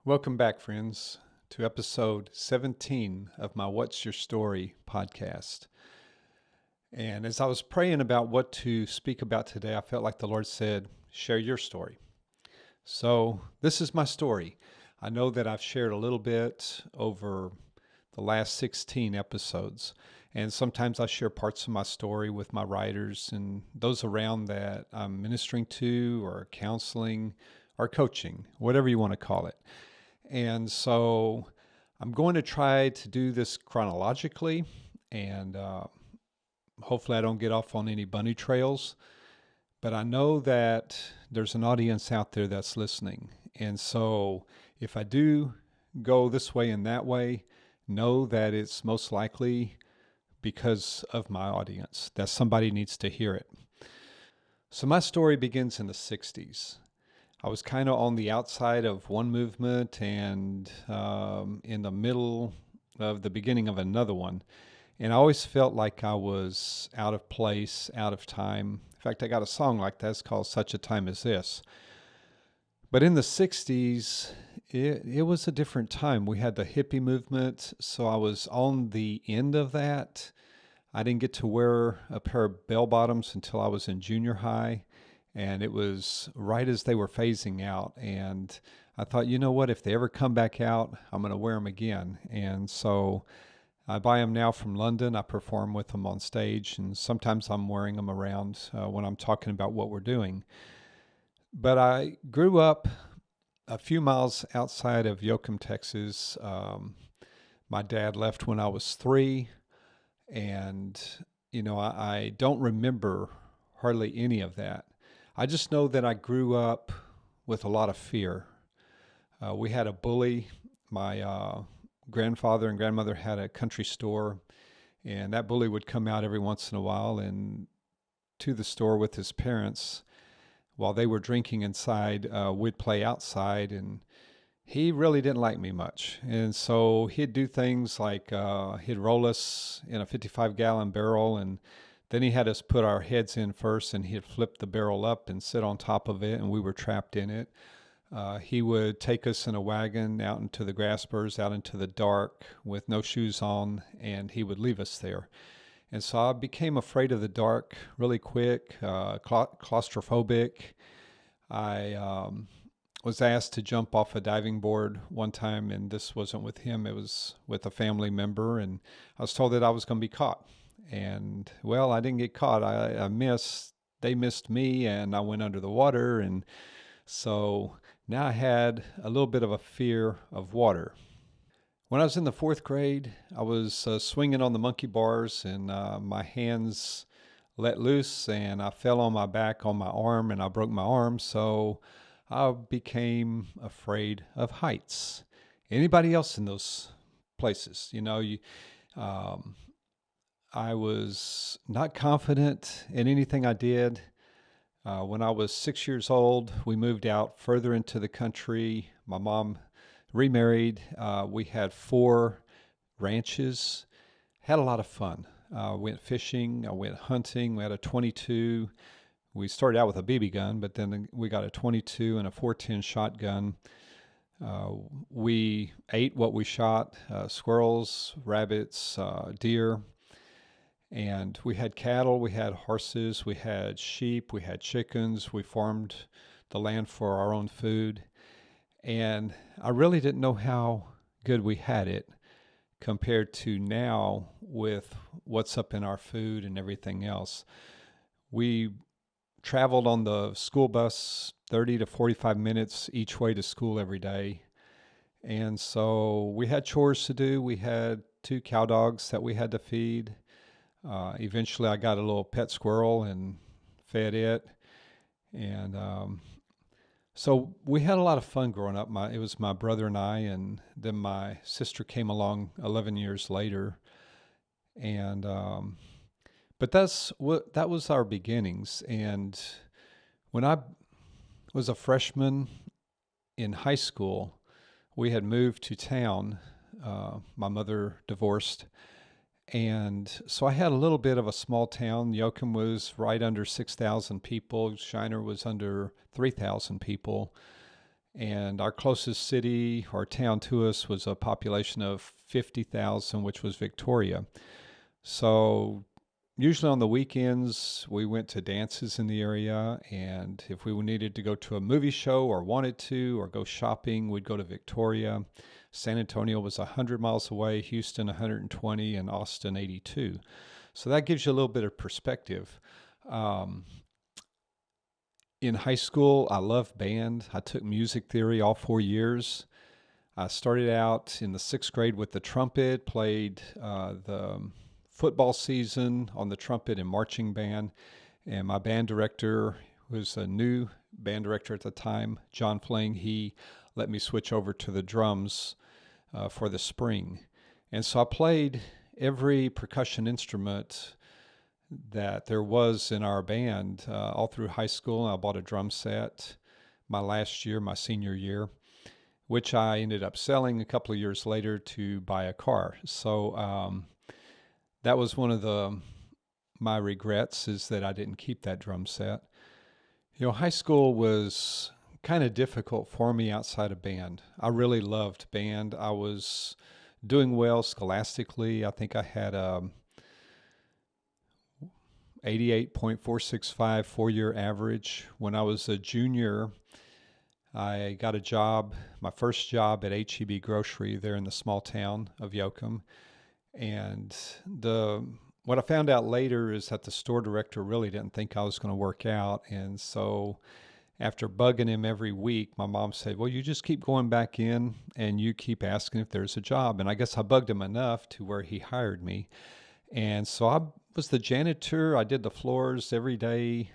Welcome back, friends, to episode 17 of my What's Your Story podcast. And as I was praying about what to speak about today, I felt like the Lord said, share your story. So this is my story. I know that I've shared a little bit over the last 16 episodes. And sometimes I share parts of my story with my writers and those around that I'm ministering to or counseling or coaching, whatever you want to call it. And so I'm going to try to do this chronologically, and hopefully I don't get off on any bunny trails. But I know that there's an audience out there that's listening. And so if I do go this way and that way, know that it's most likely because of my audience, that somebody needs to hear it. So my story begins in the 60s. I was kind of on the outside of one movement and in the middle of the beginning of another one. And I always felt like I was out of place, out of time. In fact, I got a song like that. It's called Such a Time as This. But in the 60s, it was a different time. We had the hippie movement, so I was on the end of that. I didn't get to wear a pair of bell bottoms until I was in junior high. And it was right as they were phasing out. And I thought, you know what, if they ever come back out, I'm going to wear them again. And so I buy them now from London. I perform with them on stage. And sometimes I'm wearing them around when I'm talking about what we're doing. But I grew up a few miles outside of Yoakum, Texas. My dad left when I was 3. And, I don't remember hardly any of that. I just know that I grew up with a lot of fear. We had a bully. My grandfather and grandmother had a country store, and that bully would come out every once in a while and to the store with his parents. While they were drinking inside, we'd play outside, and he really didn't like me much. And so he'd do things like he'd roll us in a 55-gallon barrel, and then he had us put our heads in first, and he'd flip the barrel up and sit on top of it, and we were trapped in it. He would take us in a wagon out into the grass burrs, out into the dark with no shoes on, and he would leave us there. And so I became afraid of the dark really quick, claustrophobic. I was asked to jump off a diving board one time, and this wasn't with him, it was with a family member, and I was told that I was going to be caught. And well, I didn't get caught. I missed. They missed me, and I went under the water. And so now I had a little bit of a fear of water. When I was in the 4th grade, I was swinging on the monkey bars, and my hands let loose, and I fell on my back on my arm, and I broke my arm. So I became afraid of heights. Anybody else in those places? I was not confident in anything I did. When I was 6 years old, we moved out further into the country. My mom remarried. We had 4 ranches. Had a lot of fun. Went fishing. I went hunting. We had a 22. We started out with a BB gun, but then we got a 22 and a 410 shotgun. We ate what we shot, squirrels, rabbits, deer. And we had cattle, we had horses, we had sheep, we had chickens. We farmed the land for our own food. And I really didn't know how good we had it compared to now with what's up in our food and everything else. We traveled on the school bus 30 to 45 minutes each way to school every day. And so we had chores to do. We had 2 cow dogs that we had to feed. Eventually, I got a little pet squirrel and fed it. And so we had a lot of fun growing up. It was my brother and I, and then my sister came along 11 years later. And but that was our beginnings. And when I was a freshman in high school, we had moved to town. My mother divorced. And so I had a little bit of a small town. Yoakum was right under 6,000 people. Shiner was under 3,000 people. And our closest city or town to us was a population of 50,000, which was Victoria. So usually on the weekends, we went to dances in the area. And if we needed to go to a movie show or wanted to, or go shopping, we'd go to Victoria. San Antonio was 100 miles away, Houston 120, and Austin 82. So that gives you a little bit of perspective. Um, in high school, I loved band. I took music theory all 4 years. I started out in the sixth grade with the trumpet, played the football season on the trumpet and marching band. And my band director was a new band director at the time, John Fling. He let me switch over to the drums for the spring. And so I played every percussion instrument that there was in our band all through high school. I bought a drum set my last year, my senior year, which I ended up selling a couple of years later to buy a car. So that was one of my regrets, is that I didn't keep that drum set. High school was kind of difficult for me outside of band. I really loved band. I was doing well scholastically. I think I had a 88.465 four-year average. When I was a junior, I got a job, my first job at H-E-B Grocery there in the small town of Yoakum. And what I found out later is that the store director really didn't think I was going to work out. And so after bugging him every week, my mom said, well, you just keep going back in and you keep asking if there's a job. And I guess I bugged him enough to where he hired me. And so I was the janitor. I did the floors every day,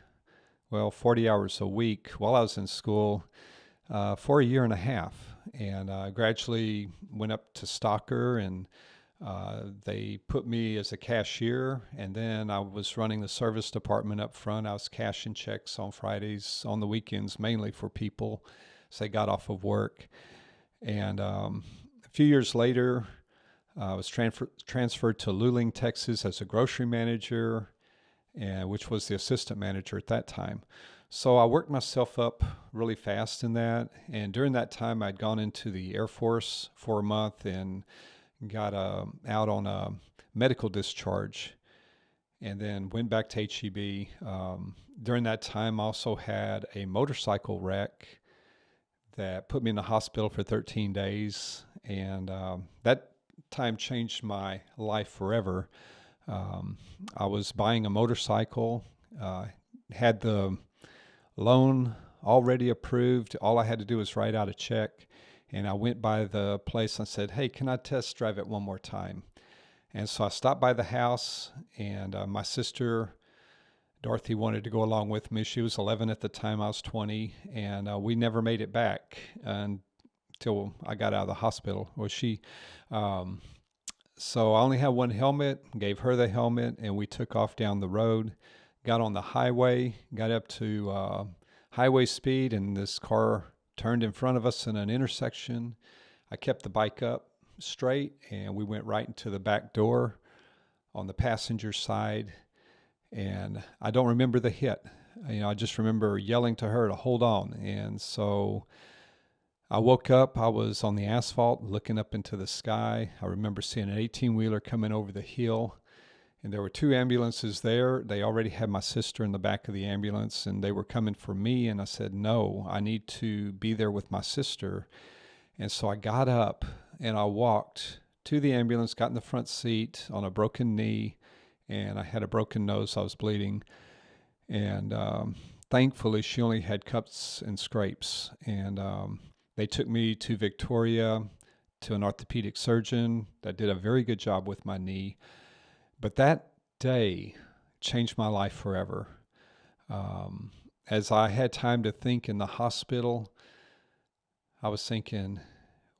40 hours a week while I was in school for a year and a half. And I gradually went up to stocker, and they put me as a cashier. And then I was running the service department up front. I was cashing checks on Fridays, on the weekends, mainly for people as they got off of work. And a few years later, I was transferred to Luling, Texas as a grocery manager, which was the assistant manager at that time. So I worked myself up really fast in that. And during that time, I'd gone into the Air Force for a month and got out on a medical discharge, and then went back to HEB. During that time, I also had a motorcycle wreck that put me in the hospital for 13 days. And that time changed my life forever. I was buying a motorcycle, had the loan already approved. All I had to do was write out a check. And I went by the place and said, hey, can I test drive it one more time? And so I stopped by the house, and my sister, Dorothy, wanted to go along with me. She was 11 at the time. I was 20. And we never made it back until I got out of the hospital. So I only had one helmet, gave her the helmet, and we took off down the road, got on the highway, got up to highway speed, and this car turned in front of us in an intersection. I kept the bike up straight, and we went right into the back door on the passenger side. And I don't remember the hit. I just remember yelling to her to hold on. And so I woke up, I was on the asphalt looking up into the sky. I remember seeing an 18-wheeler coming over the hill, and there were two ambulances there. They already had my sister in the back of the ambulance, and they were coming for me. And I said, no, I need to be there with my sister. And so I got up and I walked to the ambulance, got in the front seat on a broken knee, and I had a broken nose. I was bleeding. And thankfully, she only had cuts and scrapes. And they took me to Victoria to an orthopedic surgeon that did a very good job with my knee. But that day changed my life forever. As I had time to think in the hospital, I was thinking,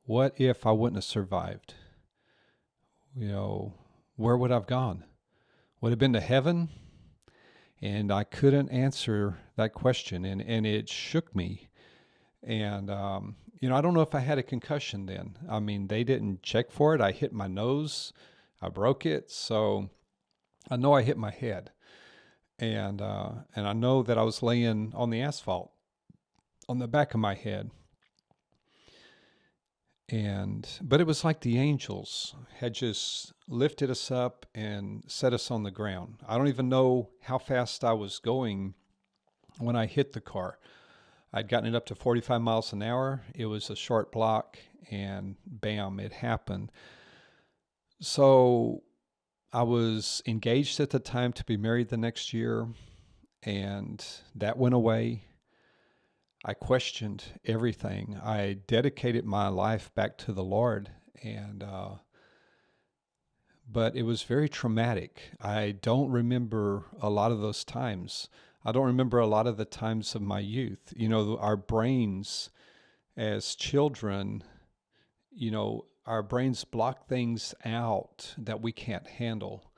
what if I wouldn't have survived? Where would I have gone? Would I have been to heaven? And I couldn't answer that question, and it shook me. And, I don't know if I had a concussion then. I mean, they didn't check for it. I hit my nose. I broke it. So I know I hit my head. And I know that I was laying on the asphalt on the back of my head. But it was like the angels had just lifted us up and set us on the ground. I don't even know how fast I was going when I hit the car. I'd gotten it up to 45 miles an hour. It was a short block, and bam, it happened. So I was engaged at the time to be married the next year, and that went away. I questioned everything. I dedicated my life back to the Lord, and but it was very traumatic. I don't remember a lot of those times. I don't remember a lot of the times of my youth. Our brains as children, our brains block things out that we can't handle.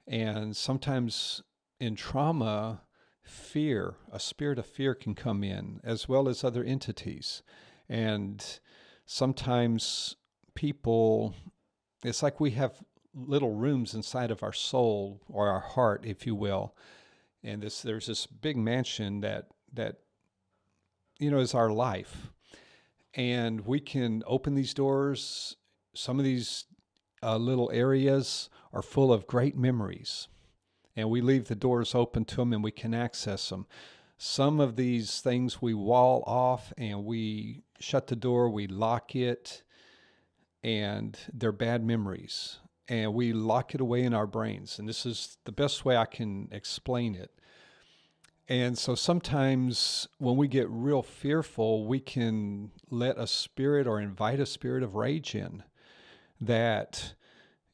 And sometimes in trauma, fear, a spirit of fear can come in, as well as other entities. And sometimes people, it's like we have little rooms inside of our soul or our heart, if you will. And there's this big mansion that is our life. And we can open these doors. Some of these little areas are full of great memories, and we leave the doors open to them and we can access them. Some of these things we wall off and we shut the door, we lock it, and they're bad memories. And we lock it away in our brains. And this is the best way I can explain it. And so sometimes when we get real fearful, we can let a spirit or invite a spirit of rage in that,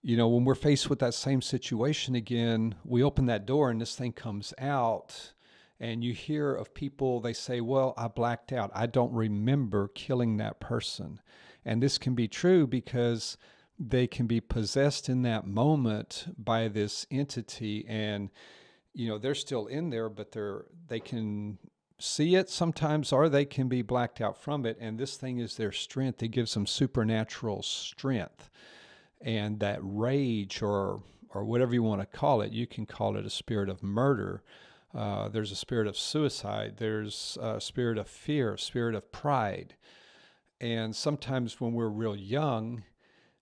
when we're faced with that same situation again, we open that door and this thing comes out. And you hear of people, they say, well, I blacked out. I don't remember killing that person. And this can be true because they can be possessed in that moment by this entity, and they're still in there, but they can see it sometimes, or they can be blacked out from it. And this thing is their strength. It gives them supernatural strength. And that rage, or whatever you want to call it, you can call it a spirit of murder. There's a spirit of suicide. There's a spirit of fear, a spirit of pride. And sometimes when we're real young,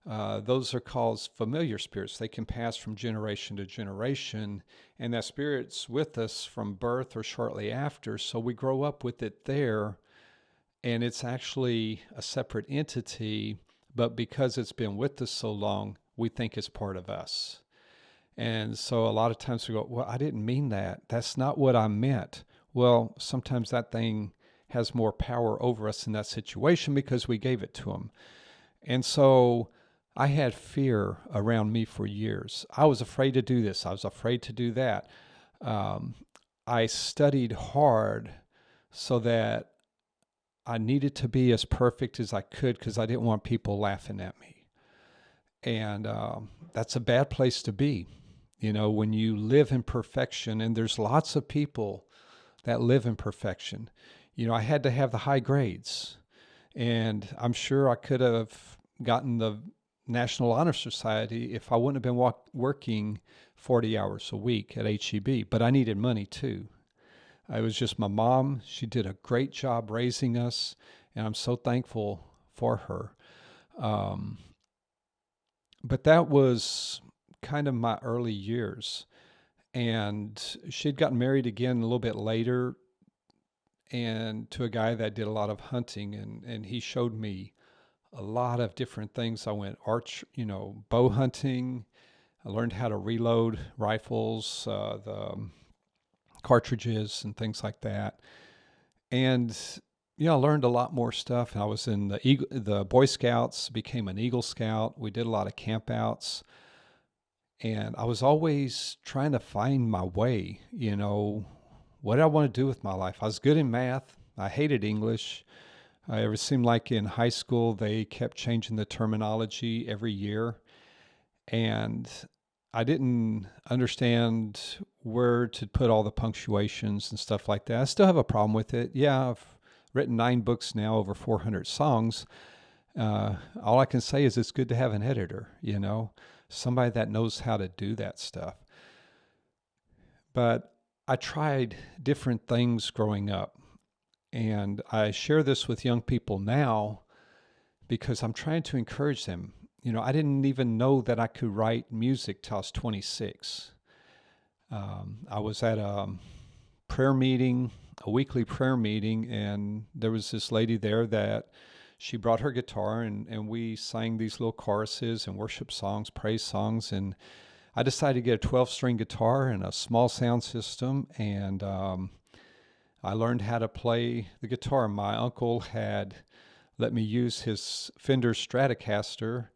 those are called familiar spirits. They can pass from generation to generation, and that spirit's with us from birth or shortly after. So we grow up with it there, and it's actually a separate entity, but because it's been with us so long, we think it's part of us. And so a lot of times we go, well, I didn't mean that. That's not what I meant. Well, sometimes that thing has more power over us in that situation because we gave it to him. And so I had fear around me for years. I was afraid to do this. I was afraid to do that. I studied hard so that I needed to be as perfect as I could because I didn't want people laughing at me. And that's a bad place to be, when you live in perfection. And there's lots of people that live in perfection. I had to have the high grades. And I'm sure I could have gotten the National Honor Society if I wouldn't have been working 40 hours a week at HEB. But I needed money too. It was just my mom. She did a great job raising us, and I'm so thankful for her. But that was kind of my early years. And she'd gotten married again a little bit later, and to a guy that did a lot of hunting, and he showed me a lot of different things. I went bow hunting. I learned how to reload rifles, the cartridges and things like that. And I learned a lot more stuff. I was in the Boy Scouts, became an Eagle Scout. We did a lot of campouts. And I was always trying to find my way, what did I want to do with my life? I was good in math. I hated English. It seemed like in high school they kept changing the terminology every year. And I didn't understand where to put all the punctuations and stuff like that. I still have a problem with it. Yeah, I've written 9 books now, over 400 songs. All I can say is it's good to have an editor, somebody that knows how to do that stuff. But I tried different things growing up. And I share this with young people now because I'm trying to encourage them. I didn't even know that I could write music till I was 26. I was at a prayer meeting, a weekly prayer meeting, and there was this lady there that she brought her guitar, and we sang these little choruses and worship songs, praise songs. And I decided to get a 12-string guitar and a small sound system, and I learned how to play the guitar. My uncle had let me use his Fender Stratocaster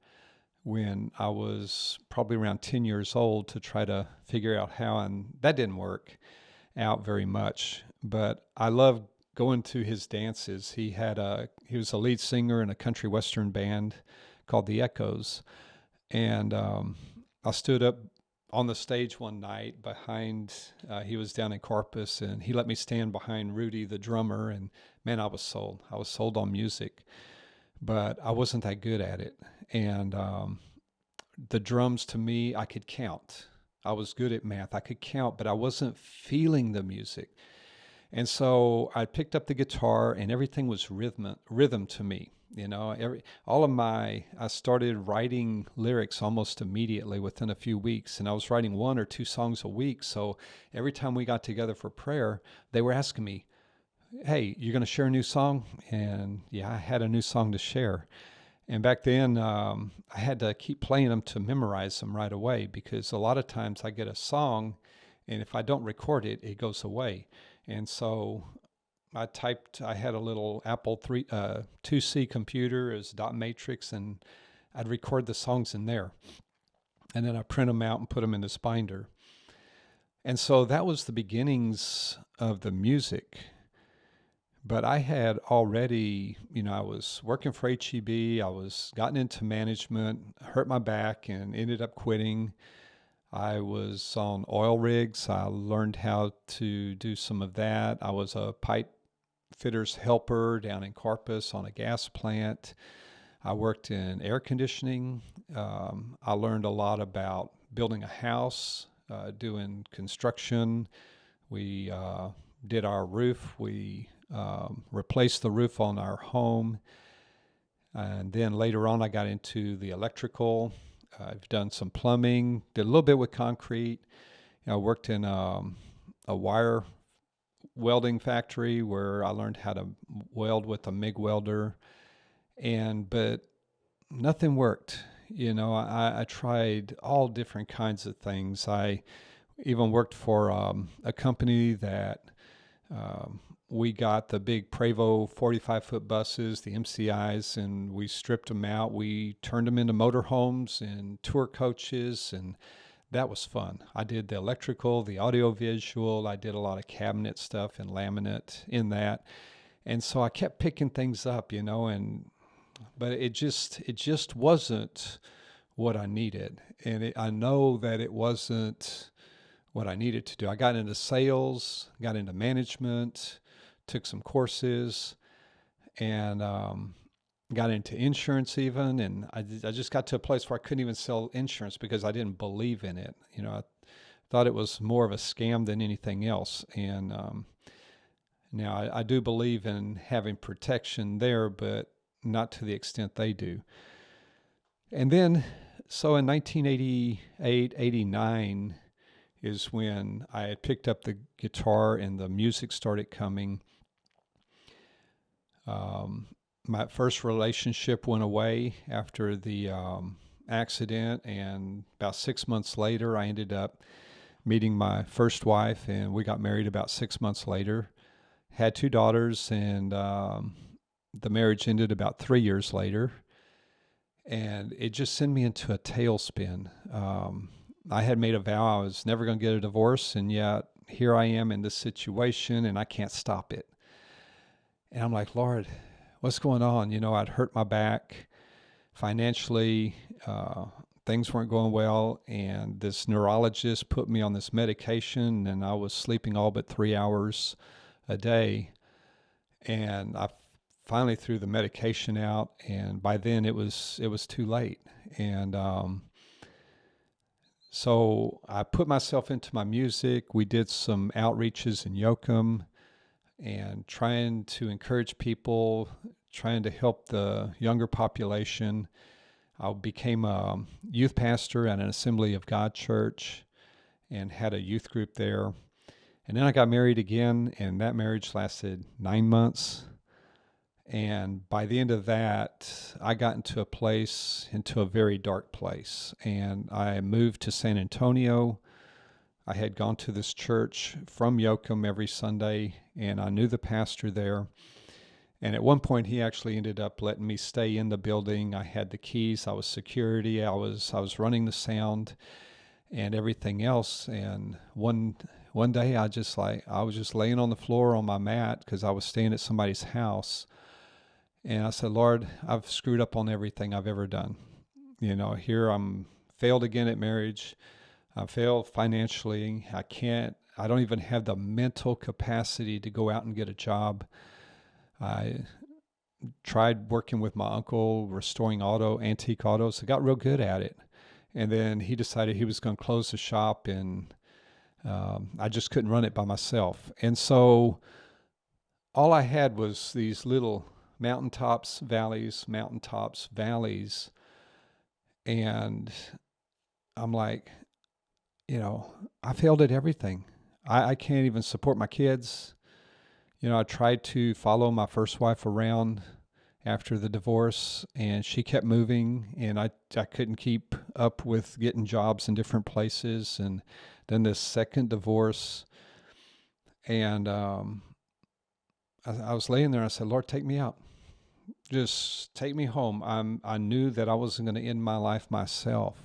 when I was probably around 10 years old to try to figure out how, and that didn't work out very much. But I loved going to his dances. He was a lead singer in a country western band called the Echoes, and I stood up on the stage one night behind, he was down in Corpus, and he let me stand behind Rudy, the drummer, and man, I was sold. I was sold on music, but I wasn't that good at it. And the drums, to me, I could count. I was good at math. I could count, but I wasn't feeling the music. And so I picked up the guitar, and everything was rhythm to me. I started writing lyrics almost immediately within a few weeks, and I was writing 1 or 2 songs a week. So every time we got together for prayer, they were asking me, "Hey, you're going to share a new song?" And yeah, I had a new song to share. And back then, I had to keep playing them to memorize them right away, because a lot of times I get a song, and if I don't record it, it goes away. And so I had a little Apple 2C computer as dot matrix, and I'd record the songs in there. And then I print them out and put them in this binder. And so that was the beginnings of the music. But I had already, I was working for HEB. I was gotten into management, hurt my back, and ended up quitting. I was on oil rigs. I learned how to do some of that. I was a pipe fitter's helper down in Corpus on a gas plant. I worked in air conditioning. I learned a lot about building a house, doing construction. We did our roof. We replaced the roof on our home. And then later on, I got into the electrical. I've done some plumbing, did a little bit with concrete. I worked in a wire welding factory where I learned how to weld with a MIG welder. But nothing worked. I tried all different kinds of things. I even worked for a company that we got the big Prevost 45-foot buses, the MCIs, and we stripped them out. We turned them into motorhomes and tour coaches, and that was fun. I did the electrical, the audio visual. I did a lot of cabinet stuff and laminate in that. And so I kept picking things up, but it just wasn't what I needed. And I know that it wasn't what I needed to do. I got into sales, got into management, took some courses, and got into insurance even. And I just got to a place where I couldn't even sell insurance because I didn't believe in it. I thought it was more of a scam than anything else. And now I do believe in having protection there, but not to the extent they do. And then, so in 1988, 89 is when I had picked up the guitar and the music started coming. My first relationship went away after the accident, and about 6 months later, I ended up meeting my first wife, and we got married about 6 months later. Had 2 daughters, and the marriage ended about 3 years later. And it just sent me into a tailspin. I had made a vow I was never going to get a divorce, and yet here I am in this situation, and I can't stop it. And I'm like, Lord, what's going on? I'd hurt my back financially. Things weren't going well, and this neurologist put me on this medication, and I was sleeping all but 3 hours a day. And I finally threw the medication out, and by then it was too late. And so I put myself into my music. We did some outreaches in Yoakum and trying to encourage people, trying to help the younger population. I became a youth pastor at an Assembly of God church and had a youth group there. And then I got married again, and that marriage lasted 9 months. And by the end of that, I got into a very dark place. And I moved to San Antonio. I had gone to this church from Yoakum every Sunday, and I knew the pastor there. And at one point, he actually ended up letting me stay in the building. I had the keys. I was security. I was running the sound and everything else. And one day, I was just laying on the floor on my mat because I was staying at somebody's house. And I said, Lord, I've screwed up on everything I've ever done. Here I'm failed again at marriage. I failed financially. I don't even have the mental capacity to go out and get a job. I tried working with my uncle, restoring antique autos. I got real good at it. And then he decided he was going to close the shop, and I just couldn't run it by myself. And so all I had was these little mountaintops, valleys. And I'm like, I failed at everything. I can't even support my kids. I tried to follow my first wife around after the divorce, and she kept moving, and I couldn't keep up with getting jobs in different places. And then this second divorce, and I was laying there, and I said, Lord, take me out. Just take me home. I knew that I wasn't going to end my life myself,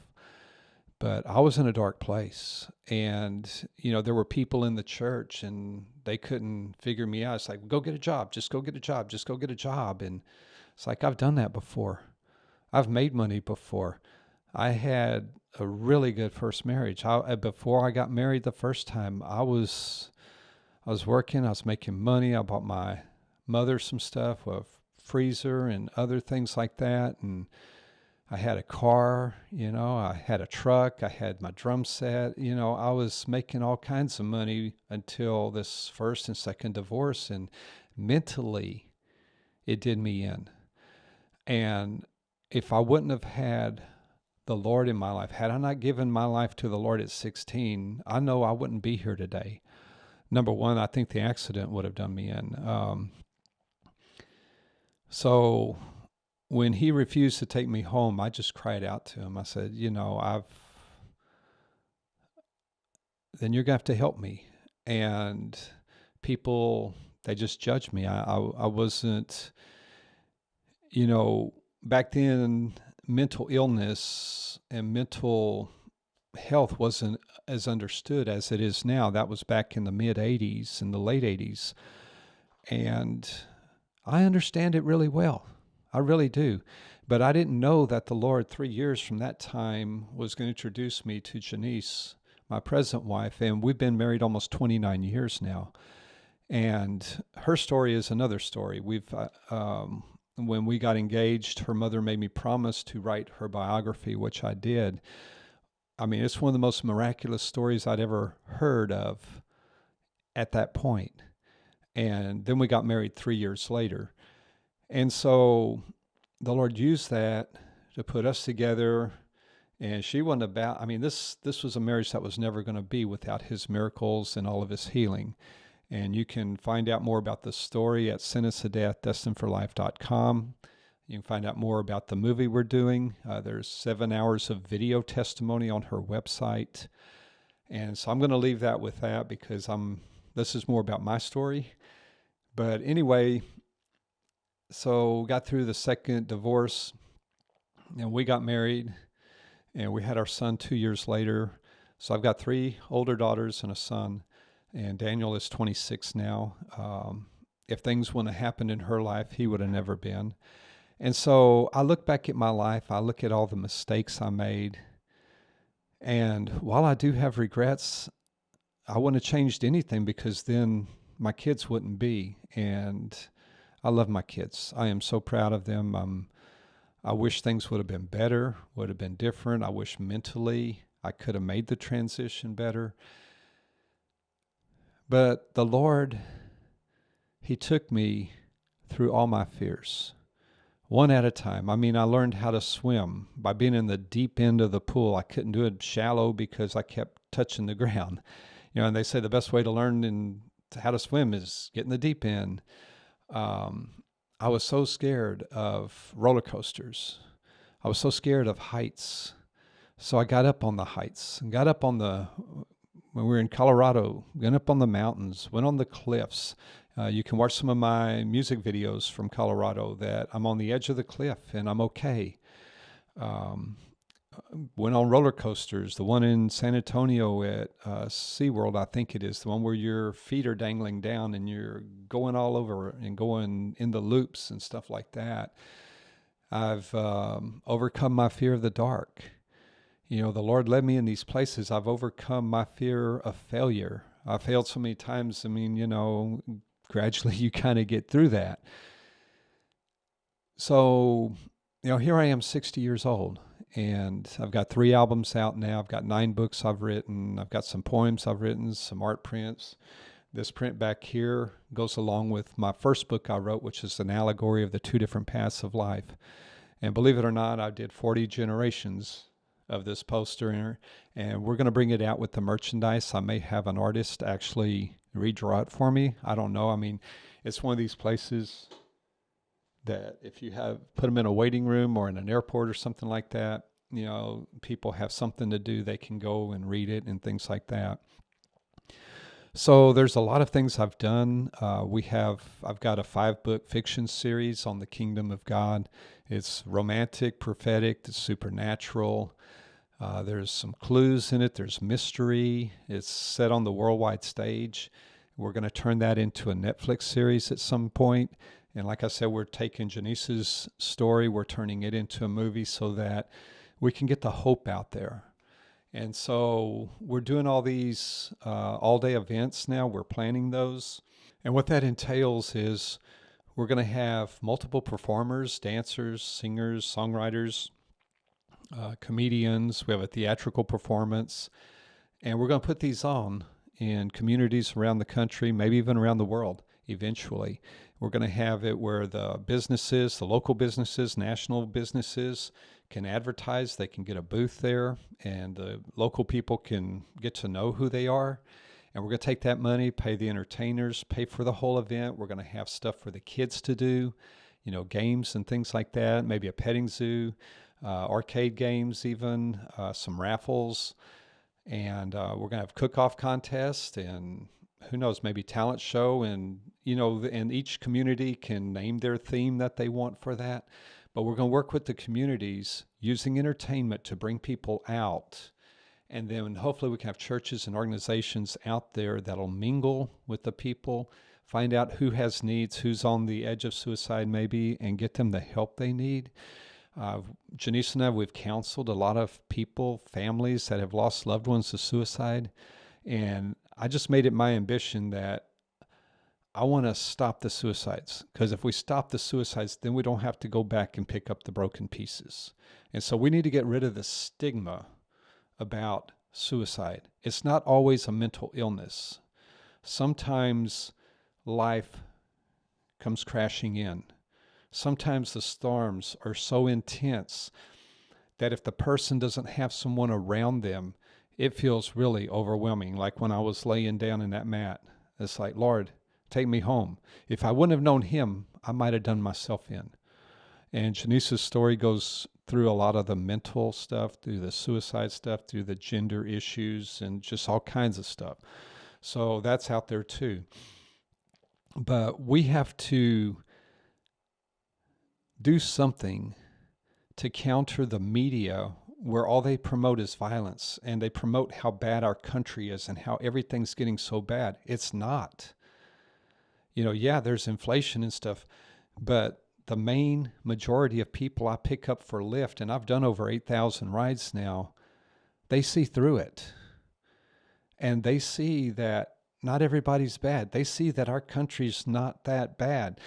but I was in a dark place. And, there were people in the church, and they couldn't figure me out. It's like, go get a job. Just go get a job. Just go get a job. And it's like, I've done that before. I've made money before. I had a really good first marriage. Before I got married the first time, I was working. I was making money. I bought my mother some stuff, a freezer and other things like that. And I had a car, I had a truck, I had my drum set, I was making all kinds of money until this first and second divorce, and mentally it did me in. And if I wouldn't have had the Lord in my life, had I not given my life to the Lord at 16, I know I wouldn't be here today. Number one, I think the accident would have done me in. So when he refused to take me home, I just cried out to him. I said, then you're going to have to help me. And people, they just judged me. I wasn't, back then, mental illness and mental health wasn't as understood as it is now. That was back in the mid 80s and the late 80s. And I understand it really well. I really do. But I didn't know that the Lord, 3 years from that time, was going to introduce me to Janice, my present wife. And we've been married almost 29 years now. And her story is another story. When we got engaged, her mother made me promise to write her biography, which I did. I mean, it's one of the most miraculous stories I'd ever heard of at that point. And then we got married 3 years later. And so the Lord used that to put us together. And she wasn't this was a marriage that was never going to be without his miracles and all of his healing. And you can find out more about the story at sentencetodeath.destinedforlife.com. You can find out more about the movie we're doing. There's 7 hours of video testimony on her website. And so I'm going to leave that with that because this is more about my story. But anyway, so got through the second divorce, and we got married, and we had our son 2 years later. So I've got 3 older daughters and a son, and Daniel is 26 now. If things wouldn't have happened in her life, he would have never been. And so I look back at my life, I look at all the mistakes I made, and while I do have regrets, I wouldn't have changed anything because then my kids wouldn't be. And I love my kids. I am so proud of them. I wish things would have been better, would have been different. I wish mentally I could have made the transition better. But the Lord, he took me through all my fears. one at a time. I mean, I learned how to swim by being in the deep end of the pool. I couldn't do it shallow because I kept touching the ground. And they say the best way to learn how to swim is get in the deep end. I was so scared of roller coasters. I was so scared of heights. So I got up on the heights and got up on when we were in Colorado, went up on the mountains, went on the cliffs. You can watch some of my music videos from Colorado that I'm on the edge of the cliff and I'm okay. Went on roller coasters, the one in San Antonio at SeaWorld, I think it is, the one where your feet are dangling down and you're going all over and going in the loops and stuff like that. I've overcome my fear of the dark. The Lord led me in these places. I've overcome my fear of failure. I failed so many times. I mean, gradually you kind of get through that. So, here I am 60 years old. And I've got 3 albums out now. I've got 9 books I've written. I've got some poems I've written, some art prints. This print back here goes along with my first book I wrote, which is an allegory of the 2 different paths of life. And believe it or not, I did 40 generations of this poster, and we're going to bring it out with the merchandise. I may have an artist actually redraw it for me. I don't know. I mean, it's one of these places that if you put them in a waiting room or in an airport or something like that, people have something to do. They can go and read it and things like that. So there's a lot of things I've done. I've got a 5-book fiction series on the kingdom of God. It's romantic, prophetic, it's supernatural. There's some clues in it. There's mystery. It's set on the worldwide stage. We're going to turn that into a Netflix series at some point. And like I said, we're taking Janice's story, we're turning it into a movie so that we can get the hope out there. And so we're doing all these all-day events now. We're planning those. And what that entails is we're going to have multiple performers, dancers, singers, songwriters, comedians. We have a theatrical performance. And we're going to put these on in communities around the country, maybe even around the world eventually. We're going to have it where the local businesses, national businesses can advertise. They can get a booth there, and the local people can get to know who they are. And we're going to take that money, pay the entertainers, pay for the whole event. We're going to have stuff for the kids to do, games and things like that, maybe a petting zoo, arcade games even, some raffles. And we're going to have cook-off contests and who knows, maybe talent show, and and each community can name their theme that they want for that. But we're going to work with the communities using entertainment to bring people out. And then hopefully we can have churches and organizations out there that'll mingle with the people, find out who has needs, who's on the edge of suicide maybe, and get them the help they need. Janice and I, we've counseled a lot of people, families that have lost loved ones to suicide. And I just made it my ambition that I want to stop the suicides, because if we stop the suicides, then we don't have to go back and pick up the broken pieces. And so we need to get rid of the stigma about suicide. It's not always a mental illness. Sometimes life comes crashing in. Sometimes the storms are so intense that if the person doesn't have someone around them, it feels really overwhelming. Like when I was laying down in that mat, it's like, Lord, take me home. If I wouldn't have known him, I might have done myself in. And Janice's story goes through a lot of the mental stuff, through the suicide stuff, through the gender issues, and just all kinds of stuff. So that's out there too. But we have to do something to counter the media where all they promote is violence, and they promote how bad our country is and how everything's getting so bad. It's not. Yeah, there's inflation and stuff, but the main majority of people I pick up for Lyft, and I've done over 8,000 rides now, they see through it. And they see that not everybody's bad. They see that our country's not that bad.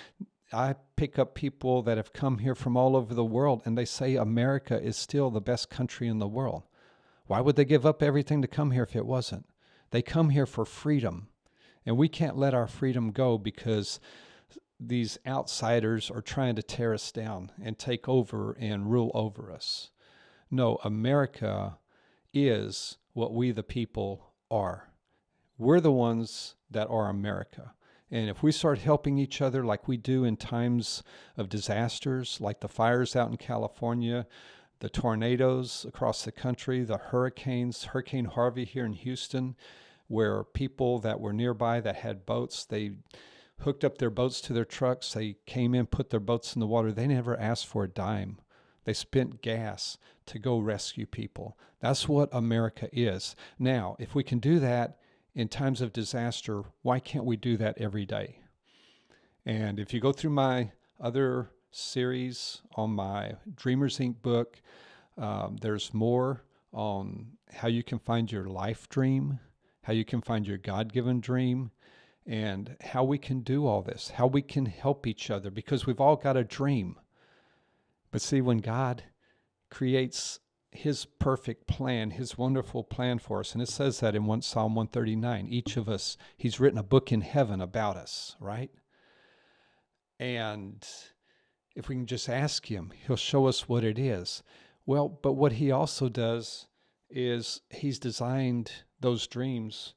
I pick up people that have come here from all over the world, and they say America is still the best country in the world. Why would they give up everything to come here if it wasn't? They come here for freedom, and we can't let our freedom go because these outsiders are trying to tear us down and take over and rule over us. No, America is what we the people are. We're the ones that are America. And if we start helping each other like we do in times of disasters, like the fires out in California, the tornadoes across the country, the hurricanes, Hurricane Harvey here in Houston, where people that were nearby that had boats, they hooked up their boats to their trucks. They came in, put their boats in the water. They never asked for a dime. They spent gas to go rescue people. That's what America is. Now, if we can do that in times of disaster, why can't we do that every day? And if you go through my other series on my Dreamer's Ink book, there's more on how you can find your life dream, how you can find your God-given dream, and how we can do all this, how we can help each other, because we've all got a dream. But see, when God creates his perfect plan, his wonderful plan for us, and it says that in Psalm 139, each of us, he's written a book in heaven about us, right? And if we can just ask him, he'll show us what it is. Well, but what he also does is he's designed those dreams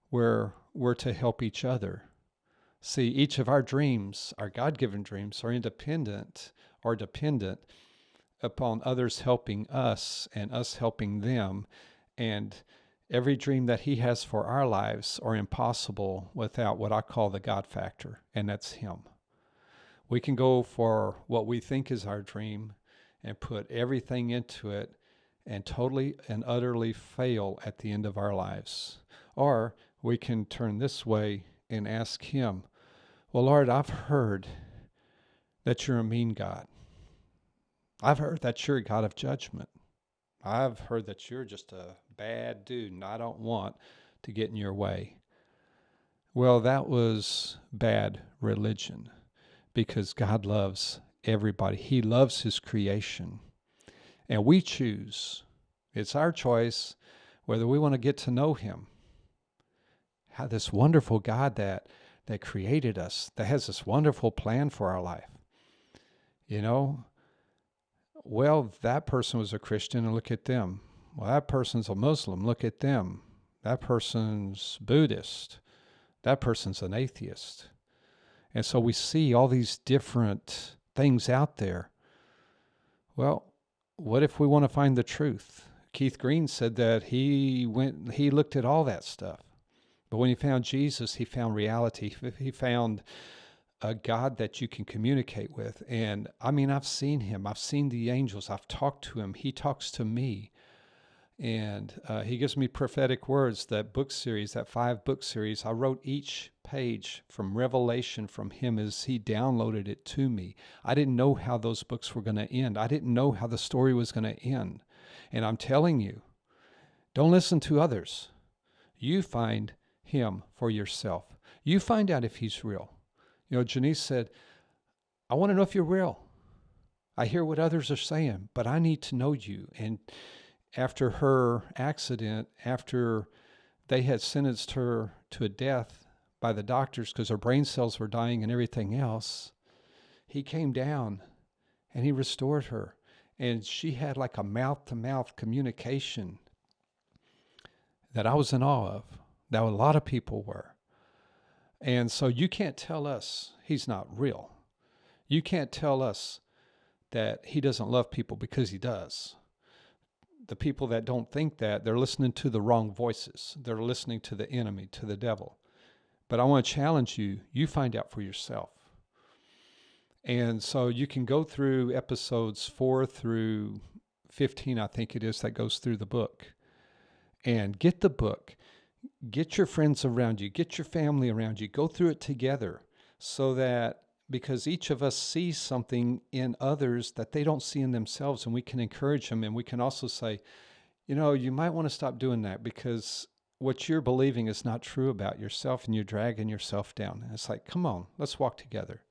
where we're to help each other. See, each of our dreams, our God-given dreams, are independent or dependent upon others helping us and us helping them. And every dream that he has for our lives are impossible without what I call the God factor, and that's him. We can go for what we think is our dream and put everything into it and totally and utterly fail at the end of our lives. Or we can turn this way and ask him, well, Lord, I've heard that you're a mean God. I've heard that you're a God of judgment. I've heard that you're just a bad dude and I don't want to get in your way. Well, that was bad religion, because God loves everybody. He loves his creation. And we choose, it's our choice, whether we want to get to know him. How this wonderful God that created us, that has this wonderful plan for our life. You know, well, that person was a Christian and look at them. Well, that person's a Muslim, look at them. That person's Buddhist. That person's an atheist. And so we see all these different things out there. Well, what if we want to find the truth? Keith Green said that he looked at all that stuff. But when he found Jesus, he found reality. He found a God that you can communicate with. And I mean, I've seen him. I've seen the angels. I've talked to him. He talks to me. And he gives me prophetic words. That book series, that 5-book series, I wrote each page from Revelation from him as he downloaded it to me. I didn't know how those books were going to end. I didn't know how the story was going to end. And I'm telling you, don't listen to others. You find him for yourself. You find out if he's real. You know, Janice said, I want to know if you're real. I hear what others are saying, but I need to know you. And after her accident, after they had sentenced her to a death by the doctors because her brain cells were dying and everything else, he came down and he restored her. And she had like a mouth-to-mouth communication that I was in awe of, that a lot of people were. And so you can't tell us he's not real. You can't tell us that he doesn't love people, because he does. The people that don't think that, they're listening to the wrong voices. They're listening to the enemy, to the devil. But I want to challenge you, you find out for yourself. And so you can go through episodes 4 through 15, I think it is, that goes through the book. And get the book. Get your friends around you. Get your family around you. Go through it together, so that, because each of us sees something in others that they don't see in themselves, and we can encourage them. And we can also say, you know, you might want to stop doing that, because what you're believing is not true about yourself, and you're dragging yourself down. And it's like, come on, let's walk together.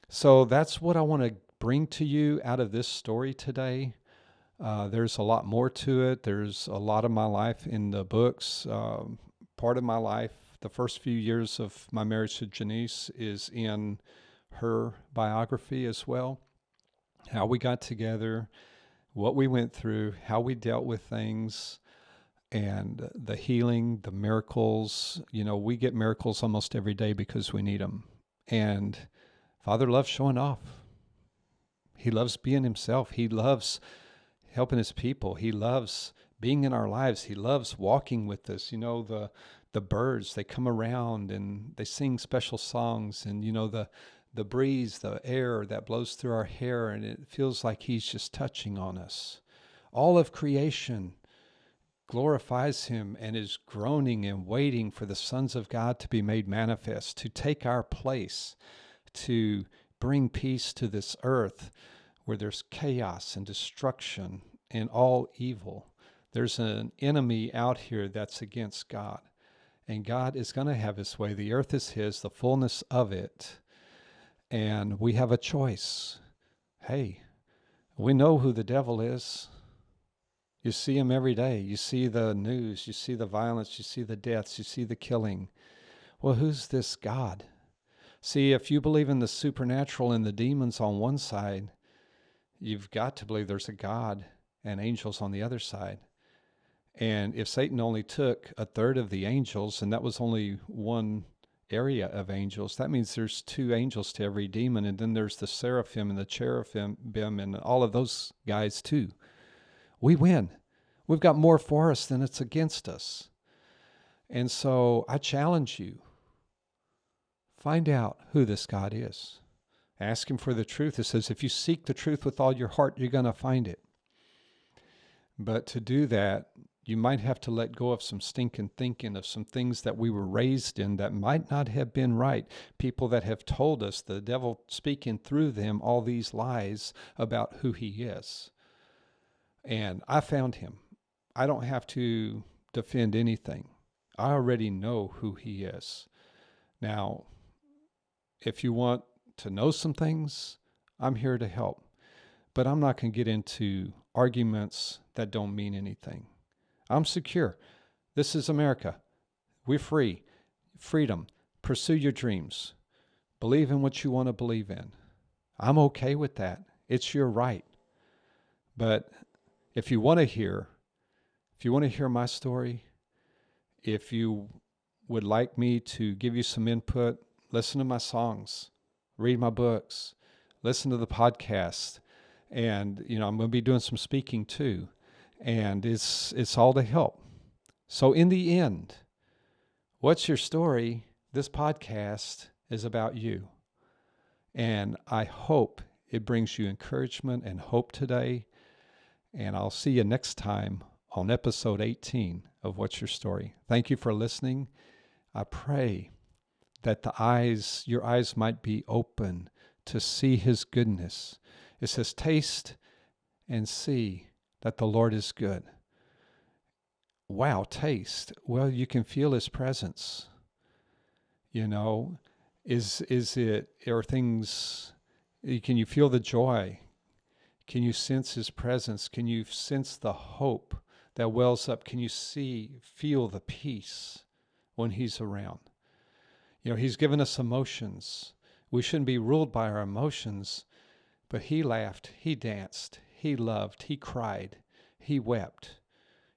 So that's what I want to bring to you out of this story today. There's a lot more to it. There's a lot of my life in the books. Part of my life, the first few years of my marriage to Janice is in her biography as well. How we got together, what we went through, how we dealt with things, and the healing, the miracles. We get miracles almost every day because we need them. And Father loves showing off. He loves being himself. He loves helping his people. He loves being in our lives. He loves walking with us. The birds, they come around and they sing special songs, and the breeze, the air that blows through our hair, and it feels like he's just touching on us. All of creation glorifies him and is groaning and waiting for the sons of God to be made manifest, to take our place, to bring peace to this earth where there's chaos and destruction and all evil. There's an enemy out here that's against God, and God is going to have his way. The earth is his, the fullness of it, and we have a choice. Hey, we know who the devil is. You see him every day. You see the news. You see the violence. You see the deaths. You see the killing. Well, who's this God? See, if you believe in the supernatural and the demons on one side, you've got to believe there's a God and angels on the other side. And if Satan only took a third of the angels, and that was only one area of angels, that means there's 2 angels to every demon, and then there's the seraphim and the cherubim and all of those guys too. We win. We've got more for us than it's against us. And so I challenge you, find out who this God is. Ask him for the truth. It says, if you seek the truth with all your heart, you're going to find it. But to do that, you might have to let go of some stinking thinking, of some things that we were raised in that might not have been right. People that have told us, the devil speaking through them, all these lies about who he is. And I found him. I don't have to defend anything. I already know who he is. Now, if you want to know some things, I'm here to help. But I'm not going to get into arguments that don't mean anything. I'm secure. This is America. We're free. Freedom. Pursue your dreams. Believe in what you want to believe in. I'm okay with that. It's your right. But if you want to hear my story, if you would like me to give you some input, listen to my songs, read my books, listen to the podcast, and I'm going to be doing some speaking too, and it's all to help. So in the end, what's your story? This podcast is about you, and I hope it brings you encouragement and hope today. And I'll see you next time on episode 18 of What's Your Story. Thank you for listening. I pray that your eyes might be open to see his goodness. It says, taste and see that the Lord is good. Wow, taste. Well, you can feel his presence. Can you feel the joy? Can you sense his presence? Can you sense the hope that wells up? Can you feel the peace when he's around? He's given us emotions. We shouldn't be ruled by our emotions, but he laughed, he danced, he loved, he cried, he wept.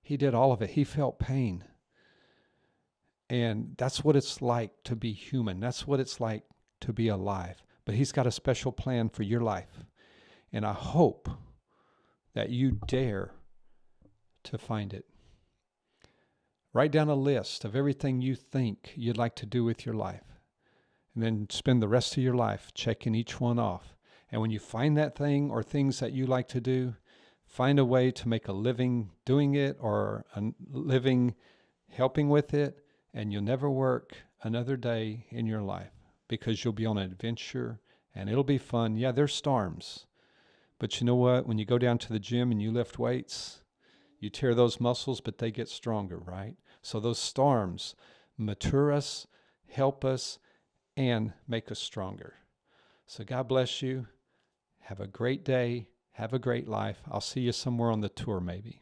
He did all of it. He felt pain. And that's what it's like to be human. That's what it's like to be alive. But he's got a special plan for your life. And I hope that you dare to find it. Write down a list of everything you think you'd like to do with your life. And then spend the rest of your life checking each one off. And when you find that thing or things that you like to do, find a way to make a living doing it or a living helping with it. And you'll never work another day in your life because you'll be on an adventure and it'll be fun. Yeah, there's storms. But you know what? When you go down to the gym and you lift weights, you tear those muscles, but they get stronger, right? So those storms mature us, help us, and make us stronger. So God bless you. Have a great day. Have a great life. I'll see you somewhere on the tour maybe.